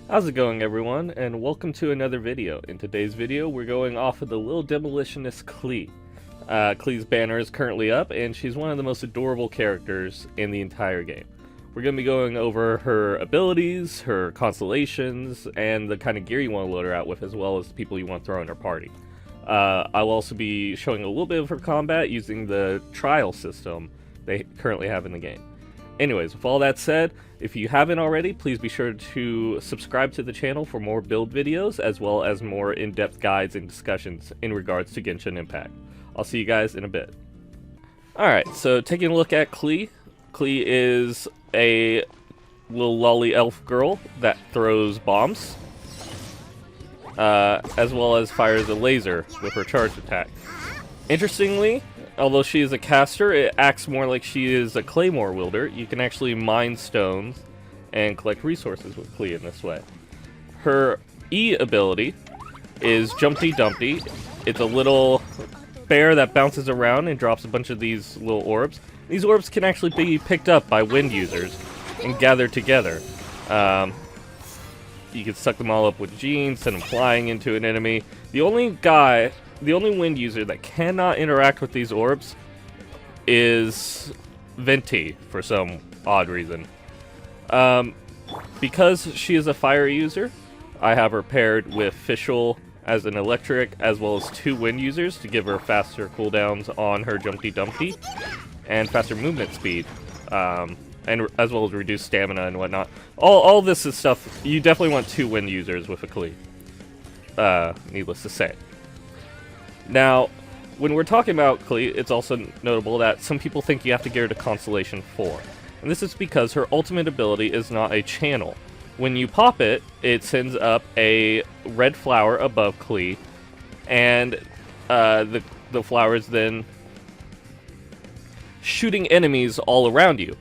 How's it going, everyone, and welcome to another video. In today's video, we're going off of the little demolitionist Klee. Klee's banner is currently up, and she's one of the most adorable characters in the entire game. We're going to be going over her abilities, her constellations, and the kind of gear you want to load her out with, as well as the people you want to throw in her party. I'll also be showing a little bit of her combat using the trial system they currently have in the game. Anyways, with all that said, if you haven't already, please be sure to subscribe to the channel for more build videos, as well as more in-depth guides and discussions in regards to Genshin Impact. I'll see you guys in a bit. Alright, so taking a look at Klee. Klee is a little lolly elf girl that throws bombs, as well as fires a laser with her charge attack. Interestingly, although she is a caster, it acts more like she is a claymore wielder. You can actually mine stones and collect resources with Klee in this way. Her E ability is Jumpty Dumpty. It's a little bear that bounces around and drops a bunch of these little orbs. These orbs can actually be picked up by wind users and gathered together. You can suck them all up with Gene, send them flying into an enemy. The only wind user that cannot interact with these orbs is Venti, for some odd reason. Because she is a fire user, I have her paired with Fischl as an electric, as well as 2 wind users to give her faster cooldowns on her Jumpty Dumpty, and faster movement speed, and as well as reduced stamina and whatnot. All this is stuff, you definitely want 2 wind users with a Klee, needless to say. Now, when we're talking about Klee, it's also notable that some people think you have to get her to Constellation 4. And this is because her ultimate ability is not a channel. When you pop it, it sends up a red flower above Klee, and the flower is then shooting enemies all around you.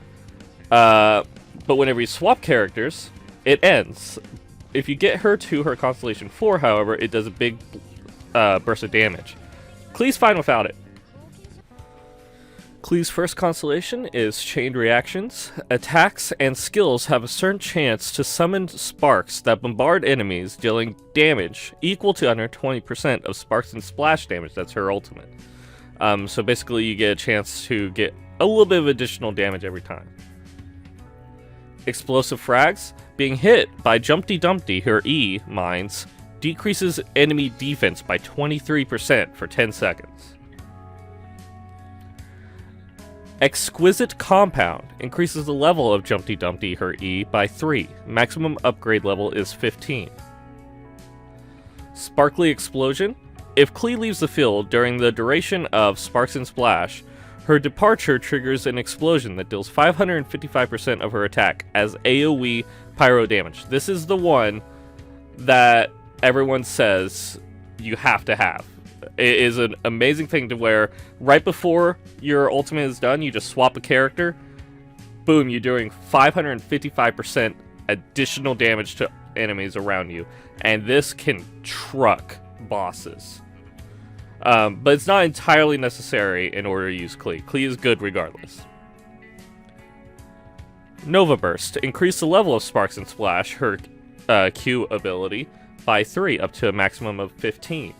But whenever you swap characters, it ends. If you get her to her Constellation 4, however, it does a big burst of damage. Klee's fine without it. Klee's first constellation is Chained Reactions. Attacks and skills have a certain chance to summon sparks that bombard enemies, dealing damage equal to under 20% of sparks and splash damage. That's her ultimate. So basically you get a chance to get a little bit of additional damage every time. Explosive Frags. Being hit by Jumpty Dumpty, her E, mines, decreases enemy defense by 23% for 10 seconds. Exquisite Compound increases the level of Jumpty Dumpty, her E, by 3. Maximum upgrade level is 15. Sparkly Explosion. If Klee leaves the field during the duration of Sparks and Splash, her departure triggers an explosion that deals 555% of her attack as AoE pyro damage. This is the one that everyone says you have to have. It is an amazing thing to where right before your ultimate is done, you just swap a character, boom, you're doing 555% additional damage to enemies around you, and this can truck bosses. But it's not entirely necessary in order to use Klee. Klee is good regardless. Nova Burst. Increase the level of Sparks and Splash, her Q ability, by 3, up to a maximum of 15.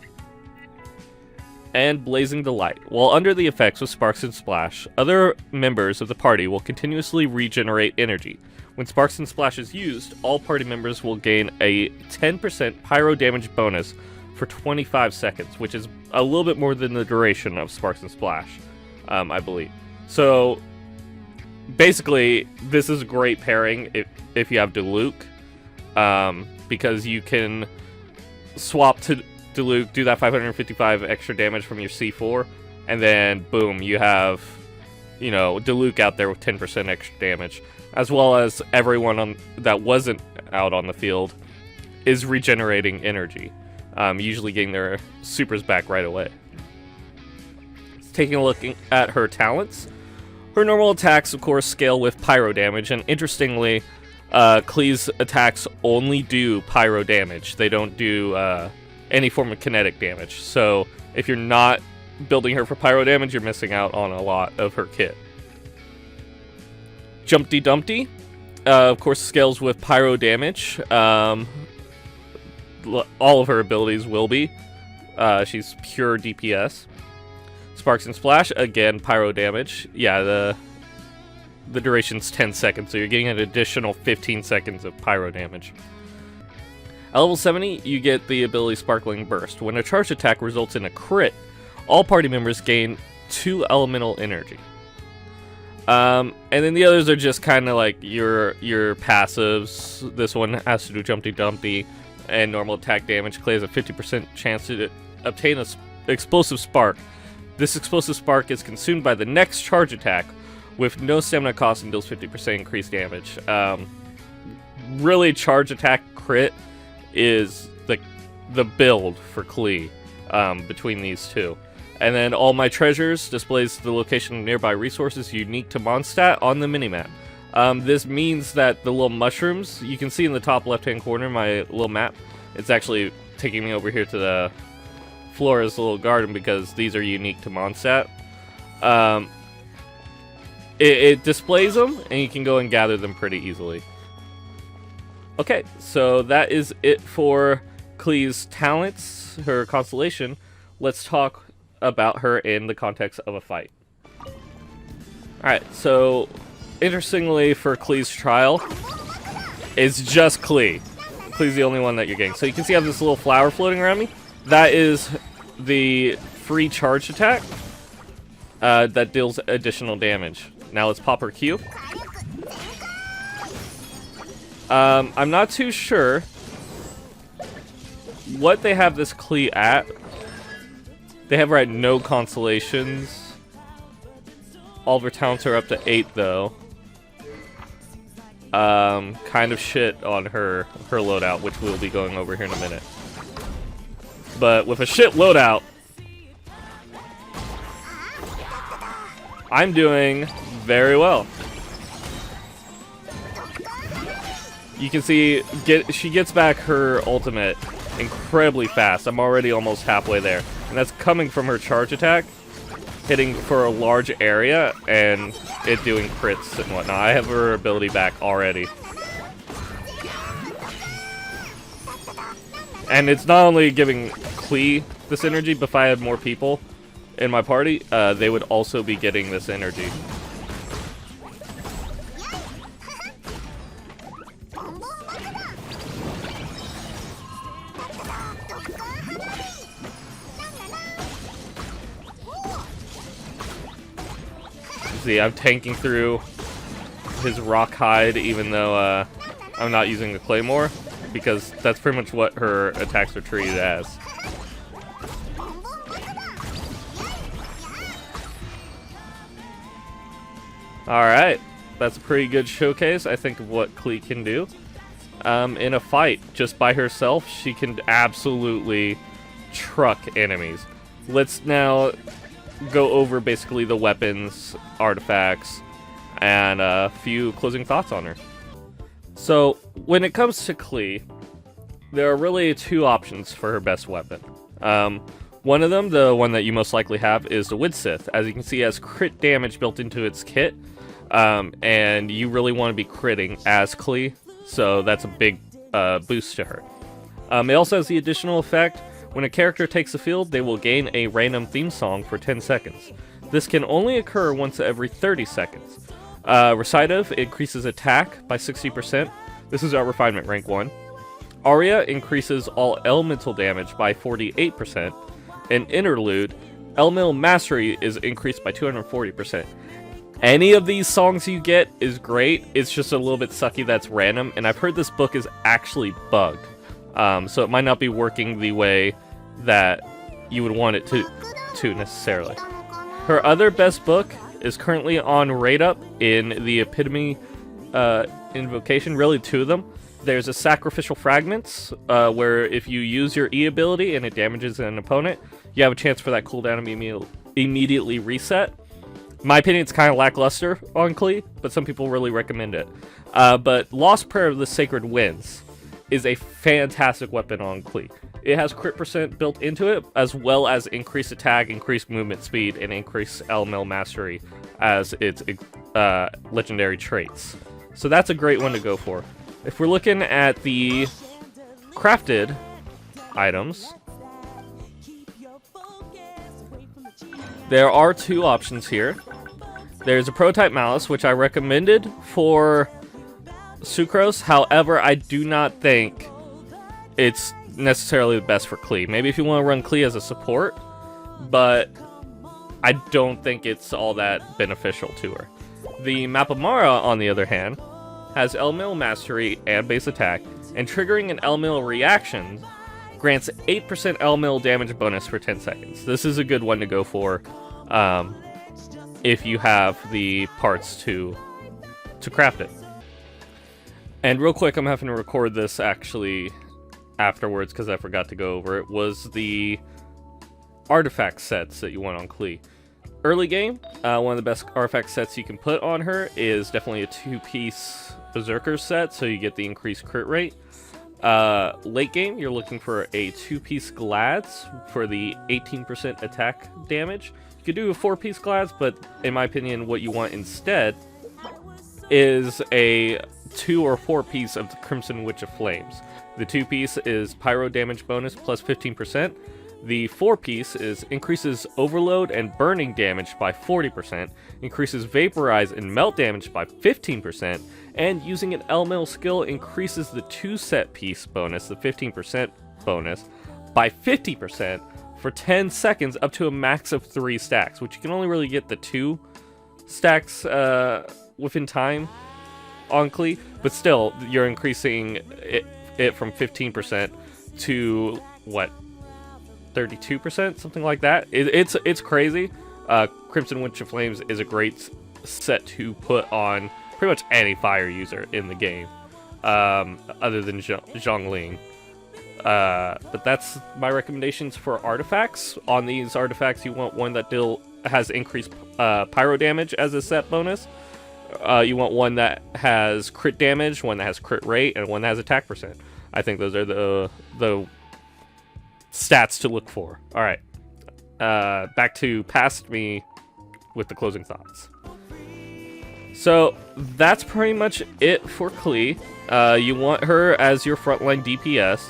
And Blazing Delight. While under the effects of Sparks and Splash, other members of the party will continuously regenerate energy. When Sparks and Splash is used, all party members will gain a 10% pyro damage bonus for 25 seconds, which is a little bit more than the duration of Sparks and Splash, I believe. So, basically, this is a great pairing if you have Diluc, because you can swap to Diluc, do that 555 extra damage from your C4, and then boom, you have, you know, Diluc out there with 10% extra damage, as well as everyone that wasn't out on the field is regenerating energy, usually getting their supers back right away. Taking a look at her talents, her normal attacks, of course, scale with pyro damage, and interestingly, Klee's attacks only do pyro damage. They don't do any form of kinetic damage. So if you're not building her for pyro damage, you're missing out on a lot of her kit. Jumpty Dumpty. of course, scales with pyro damage. All of her abilities will be. She's pure DPS. Sparks and Splash, again, pyro damage. Yeah, the duration's 10 seconds, so you're getting an additional 15 seconds of pyro damage. At level 70, you get the ability Sparkling Burst. When a charge attack results in a crit, all party members gain 2 elemental energy. And then the others are just kind of like your passives. This one has to do Jumpty Dumpty and normal attack damage. Klee has a 50% chance to obtain an explosive spark. This explosive spark is consumed by the next charge attack with no stamina cost and deals 50% increased damage. Really, charge attack crit is the build for Klee between these two. And then all my treasures displays the location of nearby resources unique to Mondstadt on the minimap. This means that the little mushrooms you can see in the top left-hand corner of my little map, it's actually taking me over here to the Flora's little garden because these are unique to Mondstadt. It displays them, and you can go and gather them pretty easily. Okay, so that is it for Klee's talents, her constellation. Let's talk about her in the context of a fight. Alright, so interestingly for Klee's trial, it's just Klee. Klee's the only one that you're getting. So you can see I have this little flower floating around me. That is the free charge attack that deals additional damage. Now let's pop her Q. I'm not too sure what they have this Klee at. They have her at no constellations. All of her talents are up to 8 though. Kind of shit on her loadout, which we'll be going over here in a minute. But with a shit loadout, I'm doing very well. You can see she gets back her ultimate incredibly fast. I'm already almost halfway there. And that's coming from her charge attack, hitting for a large area, and it doing crits and whatnot. I have her ability back already. And it's not only giving Klee this energy, but if I had more people in my party, they would also be getting this energy. See, I'm tanking through his rock hide, even though I'm not using the claymore, because that's pretty much what her attacks are treated as. Alright, that's a pretty good showcase, I think, of what Klee can do. In a fight, just by herself, she can absolutely truck enemies. Let's now go over basically the weapons, artifacts, and a few closing thoughts on her. So, when it comes to Klee, there are really 2 options for her best weapon. One of them, the one that you most likely have, is the Widsith. As you can see, it has crit damage built into its kit, and you really want to be critting as Klee, so that's a big boost to her. It also has the additional effect: when a character takes the field, they will gain a random theme song for 10 seconds. This can only occur once every 30 seconds. Recitative increases attack by 60%. This is our refinement rank 1. Aria increases all elemental damage by 48%. And Interlude, elemental mastery is increased by 240%. Any of these songs you get is great. It's just a little bit sucky that's random. And I've heard this book is actually bugged. So it might not be working the way that you would want it to necessarily. Her other best book is currently on rate up in the Epitome Invocation, really 2 of them. There's a Sacrificial Fragments, where if you use your E ability and it damages an opponent, you have a chance for that cooldown to immediately reset. In my opinion, it's kind of lackluster on Klee, but some people really recommend it. But Lost Prayer of the Sacred Winds is a fantastic weapon on Klee. It has crit % built into it, as well as increased attack, increased movement speed, and increased elemental mastery as its legendary traits. So that's a great one to go for. If we're looking at the crafted items, there are two options here. There's a prototype malice, which I recommended for Sucrose. However, I do not think it's necessarily the best for Klee. Maybe if you want to run Klee as a support, but I don't think it's all that beneficial to her. The Mapamara, on the other hand, has Elemental Mastery and base attack, and triggering an Elemental reaction grants 8% Elemental damage bonus for 10 seconds. This is a good one to go for if you have the parts to craft it. And real quick, I'm having to record this actually afterwards because I forgot to go over it, was the artifact sets that you want on Klee. Early game, one of the best artifact sets you can put on her is definitely a 2-piece Berserker set, so you get the increased crit rate. Late game, you're looking for a 2-piece Glads for the 18% attack damage. You could do a 4-piece Glads, but in my opinion, what you want instead is a 2 or 4-piece of the Crimson Witch of Flames. The 2-piece is Pyro damage bonus plus 15%. The 4-piece increases overload and burning damage by 40%, increases vaporize and melt damage by 15%, and using an elemental skill increases the 2-set piece bonus, the 15% bonus, by 50% for 10 seconds up to a max of 3 stacks, which you can only really get the 2 stacks within time on Klee, but still, you're increasing it from 15% to, what, 32%, something like that. It's crazy. Crimson Witch of Flames is a great set to put on pretty much any fire user in the game, other than Zhongling. But that's my recommendations for artifacts. On these artifacts, you want one that has increased pyro damage as a set bonus. You want one that has crit damage, one that has crit rate, and one that has attack percent. I think those are the stats to look for. Alright, back to past me with the closing thoughts. So that's pretty much it for Klee. You want her as your frontline DPS,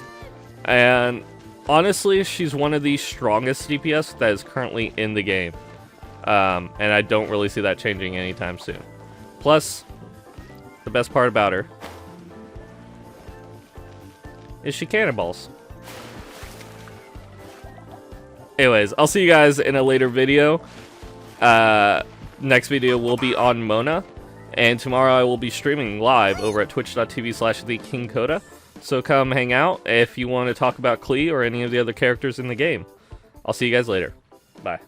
and honestly, she's one of the strongest DPS that is currently in the game, and I don't really see that changing anytime soon. Plus, the best part about her is she cannonballs. Anyways, I'll see you guys in a later video. Next video will be on Mona, and tomorrow I will be streaming live over at twitch.tv/thekingcoda. So come hang out if you want to talk about Klee or any of the other characters in the game. I'll see you guys later. Bye.